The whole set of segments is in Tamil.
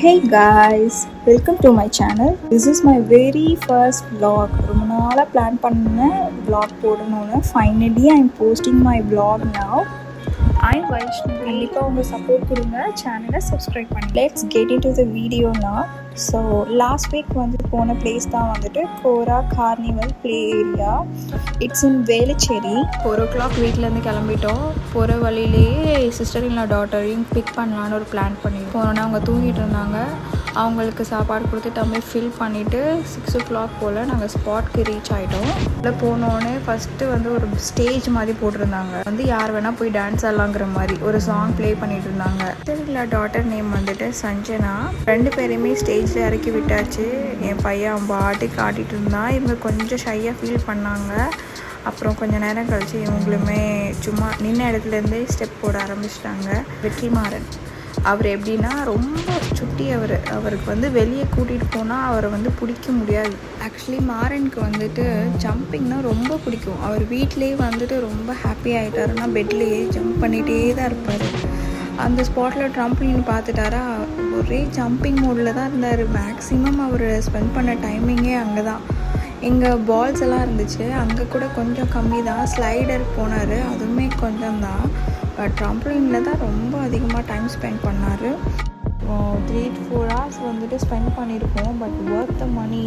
Hey guys, welcome to my channel. This is my very first vlog. ரொம்ப நாளாக பிளான் பண்ண vlog போடணும்னு finally I'm posting my vlog now. I'm Vaishnavi. கண்டிப்பாக உங்கள் சப்போர்ட் கொடுங்க, சேனலை சப்ஸ்கிரைப் பண்ணி. Let's get into the video now. So last week வந்து போன பிளேஸ் தான் வந்துட்டு Kora carnival play area. It's in Velachery. 4 o'clock வீட்டிலேருந்து கிளம்பிட்டோம். போகிற வழியிலேயே சிஸ்டர் இல்லா டாட்டரையும் பிக் பண்ணலான்னு ஒரு பிளான் பண்ணி போனோன்னா அவங்க தூங்கிட்டு இருந்தாங்க. அவங்களுக்கு சாப்பாடு கொடுத்து தம்பி ஃபில் பண்ணிவிட்டு 6 o'clock போல் நாங்கள் ஸ்பாட்க்கு ரீச் ஆகிட்டோம். உள்ளே போனோடனே ஃபஸ்ட்டு வந்து ஒரு ஸ்டேஜ் மாதிரி போட்டிருந்தாங்க. வந்து யார் வேணால் போய் டான்ஸ் ஆடலாங்கிற மாதிரி ஒரு சாங் ப்ளே பண்ணிட்டு இருந்தாங்க. சிஸ்டர் இல்லா டாட்டர் நேம் வந்துட்டு சஞ்சனா. 2 பேரையுமே ஸ்டேஜில் இறக்கி விட்டாச்சு. என் பையன் அவன் பாட்டுக்கு ஆடிட்டு இருந்தான். இவங்க கொஞ்சம் ஷையாக ஃபீல் பண்ணாங்க. அப்புறம் கொஞ்சம் நேரம் கழிச்சு இவங்களுமே சும்மா நின்ன இடத்துலேருந்தே ஸ்டெப் போட ஆரம்பிச்சிட்டாங்க. வெற்றிமாறன் அவர் எப்படின்னா ரொம்ப சுட்டி. அவருக்கு வந்து வெளியே கூட்டிகிட்டு போனால் அவரை வந்து பிடிக்க முடியாது. ஆக்சுவலி மாறனுக்கு வந்துட்டு ஜம்பிங்னா ரொம்ப பிடிக்கும். அவர் வீட்லேயே வந்துட்டு ரொம்ப ஹாப்பி ஆகிட்டாருன்னா பெட்லேயே ஜம்ப் பண்ணிகிட்டே தான் இருப்பார். அந்த ஸ்பாட்டில் ட்ரம்ப்ளின் பார்த்துட்டாரா, ஒரே ஜம்பிங் மோடில் தான் இருந்தார். மேக்ஸிமம் அவர் ஸ்பெண்ட் பண்ண டைமிங்கே அங்கே தான். இங்கே பால்ஸ் எல்லாம் இருந்துச்சு, அங்கே கூட கொஞ்சம் கம்மி தான். ஸ்லைடர் போனார், அதுவுமே கொஞ்சம் தான். பட் ட்ரம்ப்ளினில் தான் ரொம்ப அதிகமாக டைம் ஸ்பெண்ட் பண்ணார். 3 to 4 hours வந்துட்டு ஸ்பெண்ட் பண்ணியிருக்கோம். பட் ஒர்த் த மணி.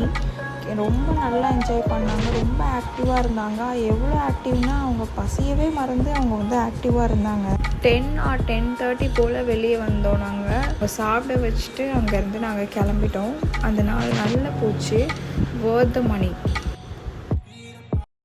ரொம்ப நல்லா என்ஜாய் பண்ணாங்க, ரொம்ப ஆக்டிவாக இருந்தாங்க. எவ்வளோ ஆக்டிவ்னால் அவங்க பசியவே மறந்து அவங்க வந்து ஆக்டிவாக இருந்தாங்க. 10 or 10:30 போல் வெளியே வந்தோம். நாங்கள் சாப்பிட வச்சுட்டு அங்கேருந்து நாங்கள் கிளம்பிட்டோம். அந்த நாள் நல்லா போச்சு. Worth the money.